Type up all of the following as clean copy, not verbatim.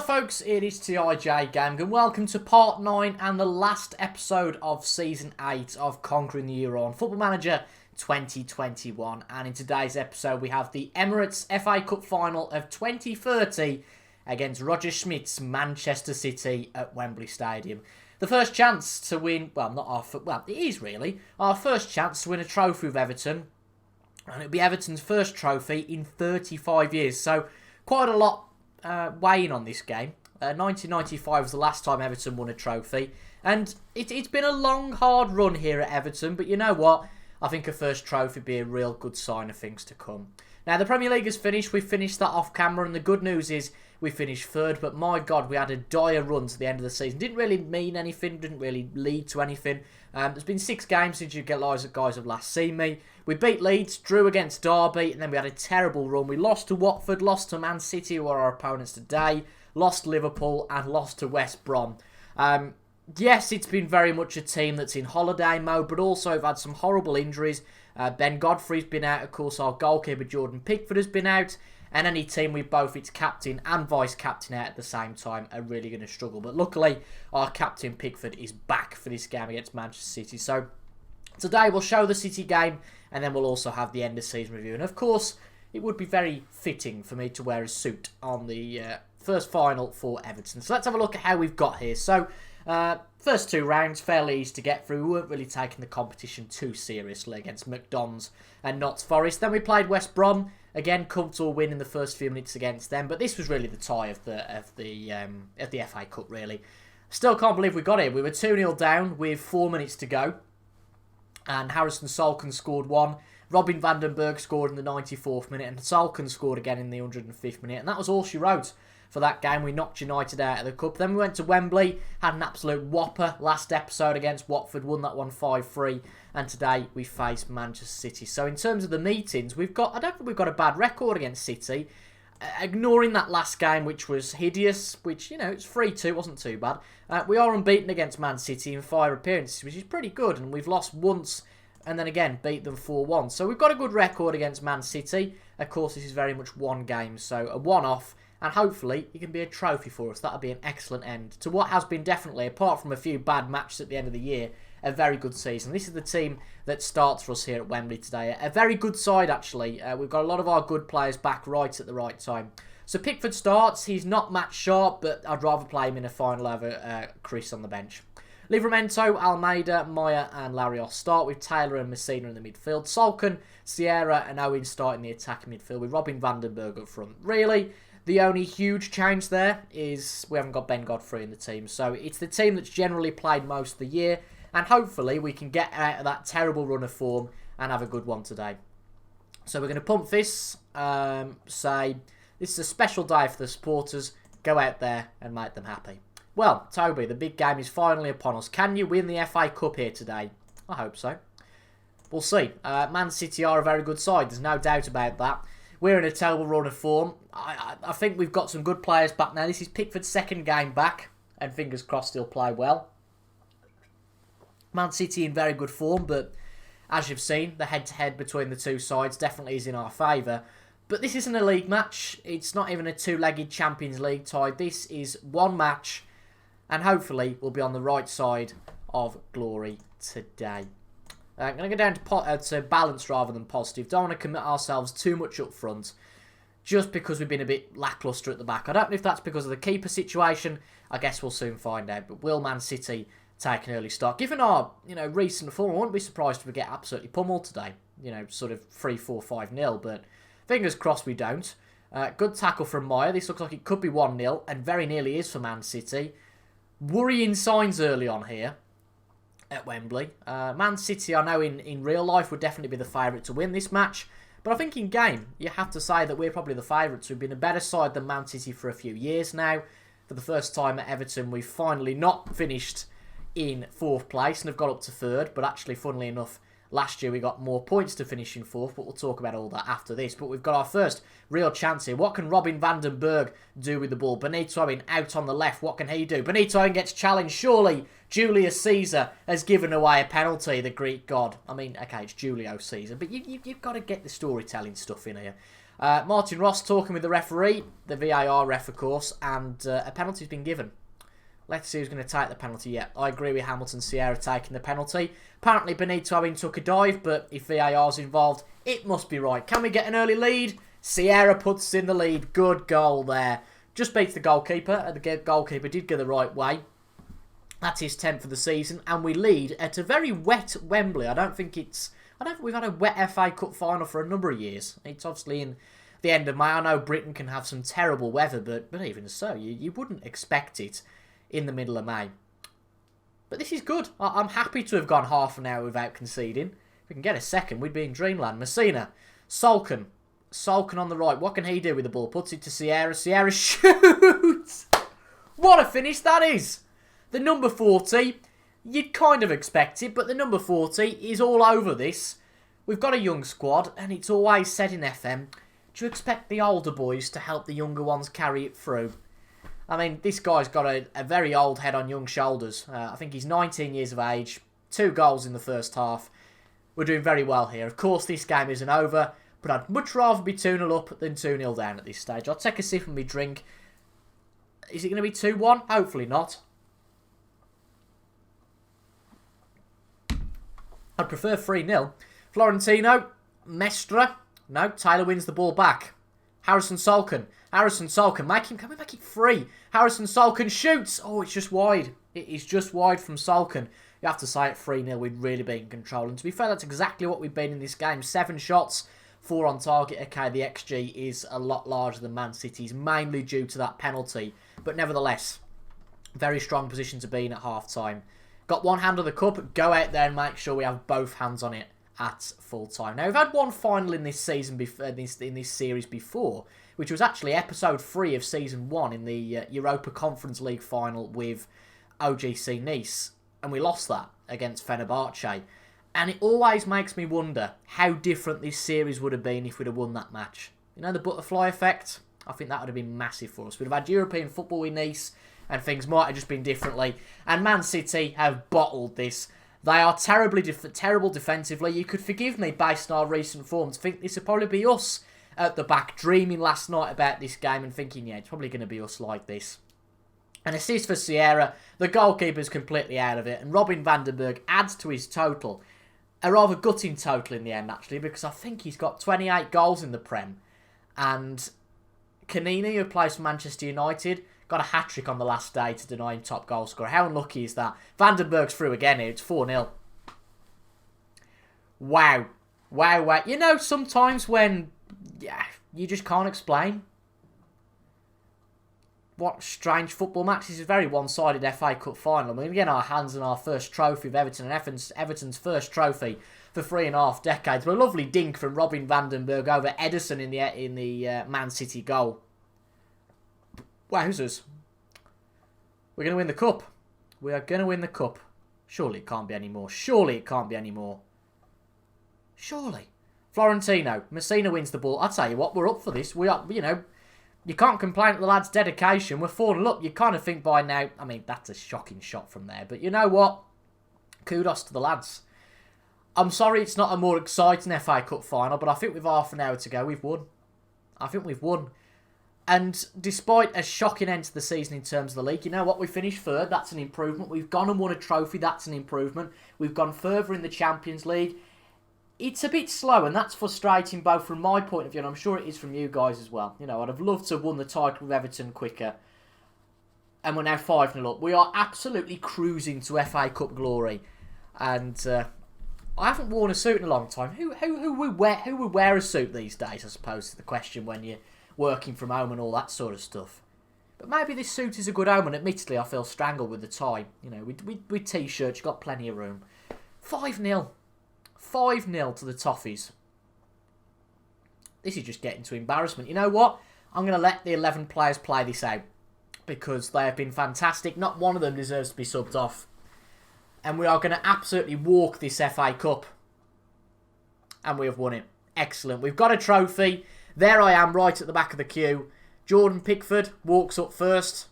folks, it is TIJ Gaming and welcome to part 9 and the last episode of season 8 of Conquering the Euro on Football Manager 2021. And in today's episode we have the Emirates FA Cup final of 2030 against Roger Schmidt's Manchester City at Wembley Stadium. The first chance to win, it is really, our first chance to win a trophy with Everton. And it'll be Everton's first trophy in 35 years, so quite a lot weighing on this game. 1995 was the last time Everton won a trophy, and it's been a long, hard run here at Everton, but you know what? I think a first trophy would be a real good sign of things to come. Now, the Premier League has finished. We finished that off camera, and the good news is we finished third, but my God, we had a dire run to the end of the season. Didn't really mean anything, didn't really lead to anything. There's been 6 games since you guys have last seen me. We beat Leeds, drew against Derby, and then we had a terrible run. We lost to Watford, lost to Man City, who are our opponents today, lost to Liverpool, and lost to West Brom. Yes, it's been very much a team that's in holiday mode, but also have had some horrible injuries. Ben Godfrey's been out, of course, our goalkeeper Jordan Pickford has been out, and any team with both its captain and vice-captain out at the same time are really going to struggle. But luckily, our captain Pickford is back for this game against Manchester City. So today we'll show the City game, and then we'll also have the end-of-season review. And of course, it would be very fitting for me to wear a suit on the first final for Everton. So let's have a look at how we've got here. So first 2 rounds, fairly easy to get through. We weren't really taking the competition too seriously against McDonald's and Notts Forest. Then we played West Brom. Again, comfortable win in the first few minutes against them. But this was really the tie of the FA Cup, really. Still can't believe we got it. We were 2-0 down with 4 minutes to go. And Harrison Solkin scored 1. Robin van den Berg scored in the 94th minute. And Solkin scored again in the 105th minute. And that was all she wrote for that game. We knocked United out of the Cup. Then we went to Wembley, had an absolute whopper last episode against Watford, won that one 5-3, and today we face Manchester City. So in terms of the meetings, I don't think we've got a bad record against City. Ignoring that last game, which was hideous, which, you know, it's 3-2, wasn't too bad. We are unbeaten against Man City in 5 appearances, which is pretty good, and we've lost once and then again beat them 4-1. So we've got a good record against Man City. Of course, this is very much one game, so a one-off. And hopefully, it can be a trophy for us. That would be an excellent end to what has been definitely, apart from a few bad matches at the end of the year, a very good season. This is the team that starts for us here at Wembley today. A very good side, actually. We've got a lot of our good players back right at the right time. So Pickford starts. He's not match sharp, but I'd rather play him in a final over Chris on the bench. Livramento, Almeida, Maya and Larios start with Taylor and Messina in the midfield. Solkin, Sierra and Owen start in the attacking midfield with Robin van den Berg up front. Really, the only huge change there is we haven't got Ben Godfrey in the team. So it's the team that's generally played most of the year. And hopefully we can get out of that terrible run of form and have a good one today. So we're going to pump this. Say this is a special day for the supporters. Go out there and make them happy. Well, Toby, the big game is finally upon us. Can you win the FA Cup here today? I hope so. We'll see. Man City are a very good side. There's no doubt about that. We're in a terrible run of form. I think we've got some good players back now. This is Pickford's second game back, and fingers crossed he'll play well. Man City in very good form, but as you've seen, the head-to-head between the two sides definitely is in our favour. But this isn't a league match. It's not even a 2-legged Champions League tie. This is one match, and hopefully we'll be on the right side of glory today. I'm going to go down to balance rather than positive. Don't want to commit ourselves too much up front, just because we've been a bit lacklustre at the back. I don't know if that's because of the keeper situation. I guess we'll soon find out. But will Man City take an early start? Given our recent form, I wouldn't be surprised if we get absolutely pummeled today. Sort of 3-4, 5-0. But fingers crossed we don't. Good tackle from Maya. This looks like it could be 1-0, and very nearly is for Man City. Worrying signs early on here at Wembley. Man City, I know in real life, would definitely be the favourite to win this match. But I think in game, you have to say that we're probably the favourites. We've been a better side than Man City for a few years now. For the first time at Everton, we've finally not finished in 4th place and have got up to 3rd. But actually, funnily enough, last year we got more points to finish in 4th. But we'll talk about all that after this. But we've got our first real chance here. What can Robin van den Berg do with the ball? Benito Owen out on the left. What can he do? Benito Owen gets challenged. Surely Julius Caesar has given away a penalty, the Greek god. I mean, okay, it's Julio Caesar, but you've got to get the storytelling stuff in here. Martin Ross talking with the referee, the VAR ref of course, and a penalty's been given. Let's see who's going to take the penalty yet. I agree with Hamilton Sierra taking the penalty. Apparently Benito Owen took a dive, but if VAR's involved, it must be right. Can we get an early lead? Sierra puts us in the lead. Good goal there. Just beats the goalkeeper, and the goalkeeper did go the right way. That's his 10th for the season, and we lead at a very wet Wembley. I don't think we've had a wet FA Cup final for a number of years. It's obviously in the end of May. I know Britain can have some terrible weather, but even so, you wouldn't expect it in the middle of May. But this is good. I'm happy to have gone half an hour without conceding. If we can get a second, we'd be in dreamland. Messina, Salkin on the right. What can he do with the ball? Puts it to Sierra. Sierra shoots! What a finish that is! The number 40, you'd kind of expect it, but the number 40 is all over this. We've got a young squad, and it's always said in FM, do you expect the older boys to help the younger ones carry it through? I mean, this guy's got a very old head on young shoulders. I think he's 19 years of age, 2 goals in the first half. We're doing very well here. Of course, this game isn't over, but I'd much rather be 2-0 up than 2-0 down at this stage. I'll take a sip of my drink. Is it going to be 2-1? Hopefully not. I'd prefer 3-0. Florentino, Mestre. No, Taylor wins the ball back. Harrison Salkin, can we make it 3? Harrison Salkin shoots. Oh, it's just wide. It is just wide from Salkin. You have to say at 3-0, we'd really be in control. And to be fair, that's exactly what we've been in this game. 7 shots, 4 on target. Okay, the XG is a lot larger than Man City's, mainly due to that penalty. But nevertheless, very strong position to be in at half-time. Got one hand on the cup, go out there and make sure we have both hands on it at full time. Now, we've had one final in this season, in this series before, which was actually episode 3 of season 1 in the Europa Conference League final with OGC Nice, and we lost that against Fenerbahce. And it always makes me wonder how different this series would have been if we'd have won that match. You know, the butterfly effect? I think that would have been massive for us. We'd have had European football in Nice, and things might have just been differently. And Man City have bottled this. They are terrible defensively. You could forgive me, based on our recent form, to think this would probably be us at the back, dreaming last night about this game and thinking, yeah, it's probably going to be us like this. An assist for Sierra. The goalkeeper's completely out of it. And Robin van den Berg adds to his total. A rather gutting total in the end, actually, because I think he's got 28 goals in the Prem. And Kanini, who plays for Manchester United, got a hat-trick on the last day to deny him top goal scorer. How unlucky is that? Van den Berg's through again here. It's 4-0. Wow. Wow. You know, sometimes when you just can't explain what strange football match. This is a very one-sided FA Cup final. I mean, we get our hands on our first trophy of Everton, and Everton's first trophy for 3.5 decades. But a lovely dink from Robin van den Berg over Ederson in the Man City goal. Wowzers. We're going to win the cup. We are going to win the cup. Surely it can't be any more. Surely. Florentino. Messina wins the ball. I'll tell you what, we're up for this. We are, you can't complain at the lad's dedication. We're 4-0 up. You kind of think by now, I mean, that's a shocking shot from there. But you know what? Kudos to the lads. I'm sorry it's not a more exciting FA Cup final, but I think with half an hour to go, we've won. And despite a shocking end to the season in terms of the league, you know what? We finished third. That's an improvement. We've gone and won a trophy. That's an improvement. We've gone further in the Champions League. It's a bit slow, and that's frustrating both from my point of view, and I'm sure it is from you guys as well. You know, I'd have loved to have won the title with Everton quicker. And we're now 5-0 up. We are absolutely cruising to FA Cup glory. And I haven't worn a suit in a long time. Who would wear a suit these days, I suppose, is the question when you're working from home and all that sort of stuff. But maybe this suit is a good omen. Admittedly, I feel strangled with the tie. You know, with T-shirts, you've got plenty of room. 5-0. 5-0 to the Toffees. This is just getting to embarrassment. You know what? I'm going to let the 11 players play this out, because they have been fantastic. Not one of them deserves to be subbed off. And we are going to absolutely walk this FA Cup. And we have won it. Excellent. We've got a trophy. There I am, right at the back of the queue. Jordan Pickford walks up first.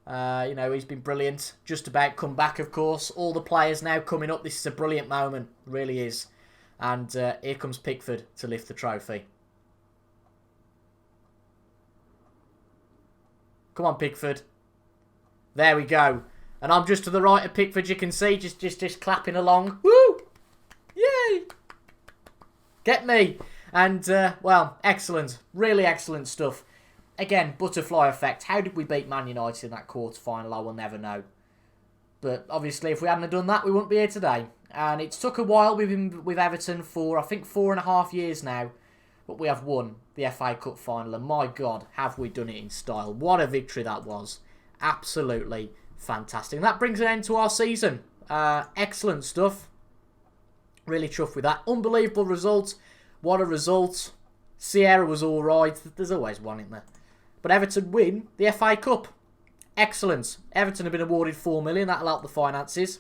He's been brilliant. Just about come back, of course. All the players now coming up. This is a brilliant moment. It really is. And here comes Pickford to lift the trophy. Come on, Pickford. There we go. And I'm just to the right of Pickford, you can see, just clapping along. Woo! Yay! Get me. And, well, excellent. Really excellent stuff. Again, butterfly effect. How did we beat Man United in that quarter-final? I will never know. But, obviously, if we hadn't done that, we wouldn't be here today. And it's took a while. We've been with Everton for, I think, 4.5 years now. But we have won the FA Cup final. And, my God, have we done it in style. What a victory that was. Absolutely fantastic. And that brings an end to our season. Excellent stuff. Really chuffed with that. Unbelievable result. What a result. Sierra was alright. There's always one in there. But Everton win the FA Cup. Excellent. Everton have been awarded $4 million. That'll help the finances.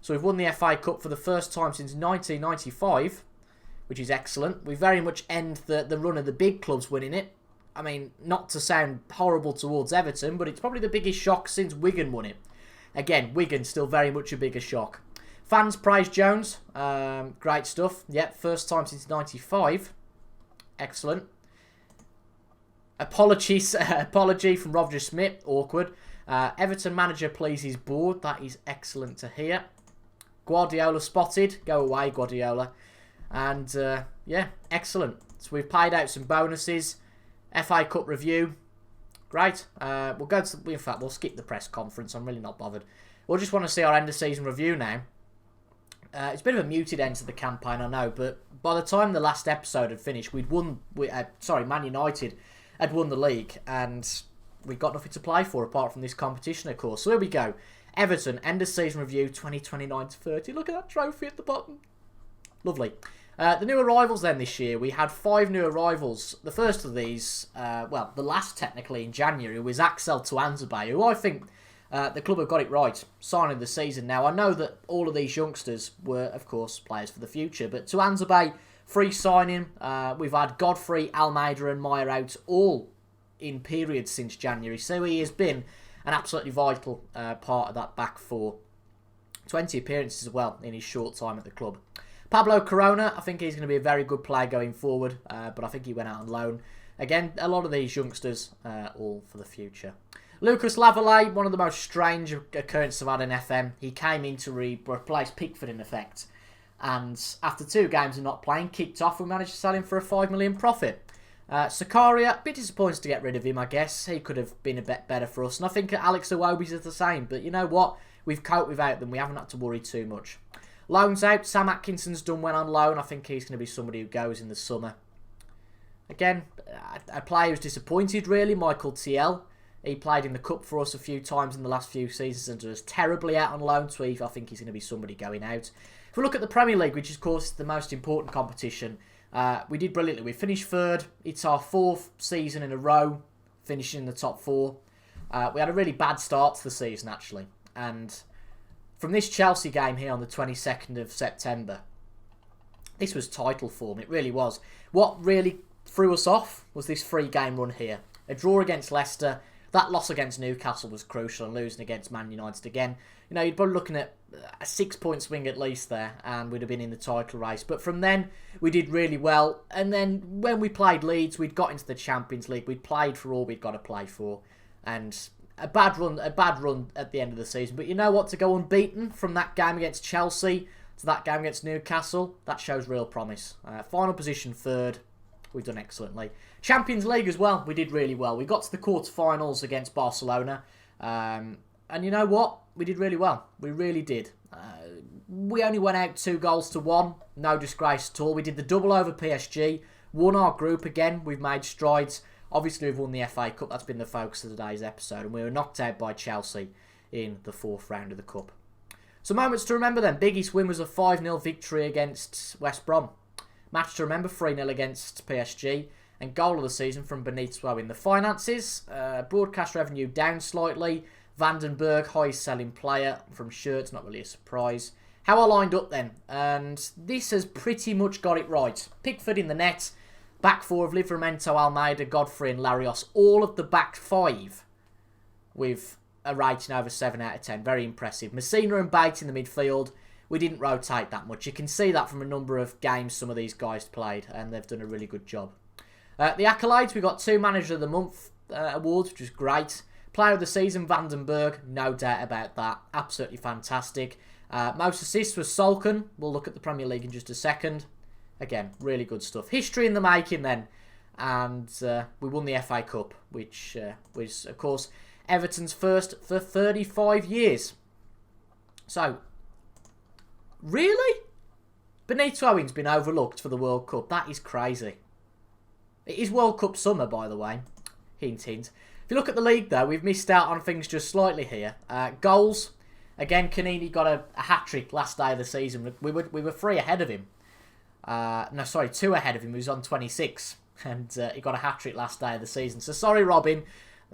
So we've won the FA Cup for the first time since 1995. Which is excellent. We very much end the run of the big clubs winning it. I mean, not to sound horrible towards Everton, but it's probably the biggest shock since Wigan won it. Again, Wigan still very much a bigger shock. Fans praise Jones. Great stuff. Yep, first time since 95. Excellent. Apology from Roger Smith. Awkward. Everton manager pleases board. That is excellent to hear. Guardiola spotted. Go away, Guardiola. And, yeah, excellent. So we've paid out some bonuses. FA Cup review. Great. We'll go to... In fact, we'll skip the press conference. I'm really not bothered. We'll just want to see our end of season review now. It's a bit of a muted end to the campaign, I know, but by the time the last episode had finished, we'd won... Man United had won the league, and we'd got nothing to play for apart from this competition, of course. So here we go. Everton, end of season review, 2029-30. Look at that trophy at the bottom. Lovely. The new arrivals then this year, we had 5 new arrivals. The first of these, well, the last technically in January, was Axel Tuanzebe, who I think the club have got it right, signing the season. Now, I know that all of these youngsters were, of course, players for the future, but Tuanzebe, free signing. We've had Godfrey, Almeida and Meyer out all in periods since January, so he has been an absolutely vital part of that back four. 20 appearances as well in his short time at the club. Pablo Corona, I think he's going to be a very good player going forward, but I think he went out on loan. Again, a lot of these youngsters, all for the future. Lucas Lavallee, one of the most strange occurrences I've had in FM. He came in to replace Pickford in effect. And after 2 games of not playing, kicked off, we managed to sell him for a $5 million profit. Sakaria, a bit disappointed to get rid of him, I guess. He could have been a bit better for us. And I think Alex Iwobi's is the same. But you know what? We've coped without them. We haven't had to worry too much. Loans out. Sam Atkinson's done well on loan. I think he's going to be somebody who goes in the summer. Again, a player who's disappointed, really. Michael TL. He played in the Cup for us a few times in the last few seasons and was terribly out on loan. So I think he's going to be somebody going out. If we look at the Premier League, which is, of course, the most important competition, we did brilliantly. We finished 3rd. It's our 4th season in a row, finishing in the top 4. We had a really bad start to the season, actually. And from this Chelsea game here on the 22nd of September, this was title form. It really was. What really threw us off was this 3-game run here. A draw against Leicester. That loss against Newcastle was crucial, and losing against Man United again. You know, you'd be looking at a 6-point swing at least there, and we'd have been in the title race. But from then, we did really well. And then when we played Leeds, we'd got into the Champions League. We'd played for all we'd got to play for. And a bad run at the end of the season. But you know what? To go unbeaten from that game against Chelsea to that game against Newcastle, that shows real promise. Final position 3rd. We've done excellently. Champions League as well. We did really well. We got to the quarterfinals against Barcelona. And you know what? We did really well. We really did. We only went out 2-1. No disgrace at all. We did the double over PSG. Won our group again. We've made strides. Obviously, we've won the FA Cup. That's been the focus of today's episode. And we were knocked out by Chelsea in the 4th round of the Cup. So moments to remember then. Biggest win was a 5-0 victory against West Brom. Match to remember, 3-0 against PSG. And goal of the season from Benito in the finances. Broadcast revenue down slightly. Vandenberg, highest selling player from shirts. Not really a surprise. How I lined up then. And this has pretty much got it right. Pickford in the net. Back 4 of Livramento, Almeida, Godfrey and Larios. All of the back 5 with a rating over 7 out of 10. Very impressive. Messina and Bate in the midfield. We didn't rotate that much. You can see that from a number of games some of these guys played. And they've done a really good job. The accolades, we got 2 Manager of the Month. awards, which is great. Player of the season, Vandenberg, no doubt about that. Absolutely fantastic. Most assists was Solken. We'll look at the Premier League in just a second. Again, really good stuff. History in the making then. And we won the FA Cup, which was, of course, Everton's first for 35 years. So, really? Benito Owen's been overlooked for the World Cup. That is crazy. It is World Cup summer, by the way. Hint, hint. If you look at the league, though, we've missed out on things just slightly here. Goals. Again, Canini got a hat-trick last day of the season. We were 3 ahead of him. No, sorry, 2 ahead of him. He was on 26. And he got a hat-trick last day of the season. So, sorry, Robin.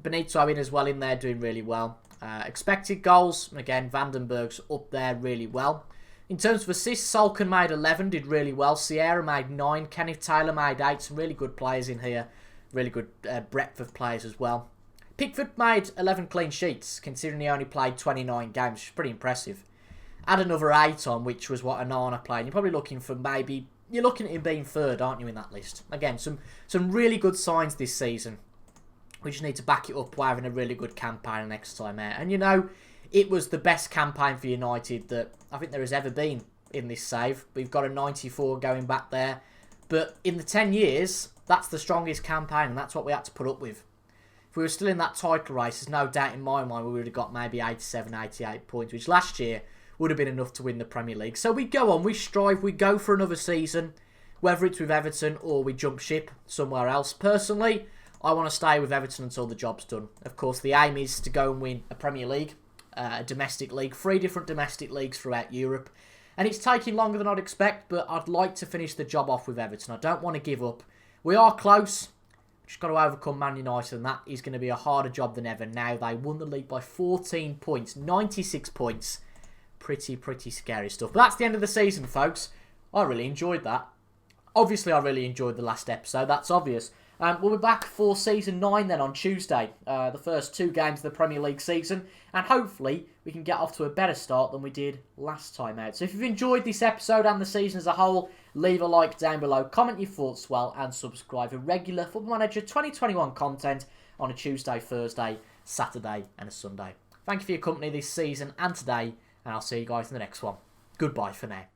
Benito Owen as well in there, doing really well. Expected goals. Again, Vandenberg's up there really well. In terms of assists, Solken made 11, did really well. Sierra made 9. Kenneth Taylor made 8. Some really good players in here. Really good breadth of players as well. Pickford made 11 clean sheets, considering he only played 29 games, which is pretty impressive. Add another 8 on, which was what Onana played. You're probably looking for maybe... You're looking at him being 3rd, aren't you, in that list? Again, some really good signs this season. We just need to back it up by having a really good campaign next time out. And, you know, it was the best campaign for United that I think there has ever been in this save. We've got a 94 going back there. But in the 10 years, that's the strongest campaign, and that's what we had to put up with. If we were still in that title race, there's no doubt in my mind we would have got maybe 87, 88 points, which last year would have been enough to win the Premier League. So we go on, we strive, we go for another season, whether it's with Everton or we jump ship somewhere else. Personally, I want to stay with Everton until the job's done. Of course, the aim is to go and win a Premier League, a domestic league, 3 different domestic leagues throughout Europe. And it's taking longer than I'd expect, but I'd like to finish the job off with Everton. I don't want to give up. We are close. Just got to overcome Man United, and that is going to be a harder job than ever. Now they won the league by 14 points, 96 points. Pretty scary stuff. But that's the end of the season, folks. I really enjoyed that. Obviously, I really enjoyed the last episode. That's obvious. We'll be back for Season 9 then on Tuesday. The first 2 games of the Premier League season. And hopefully, we can get off to a better start than we did last time out. So if you've enjoyed this episode and the season as a whole, leave a like down below, comment your thoughts well, and subscribe for regular Football Manager 2021 content on a Tuesday, Thursday, Saturday, and a Sunday. Thank you for your company this season and today, and I'll see you guys in the next one. Goodbye for now.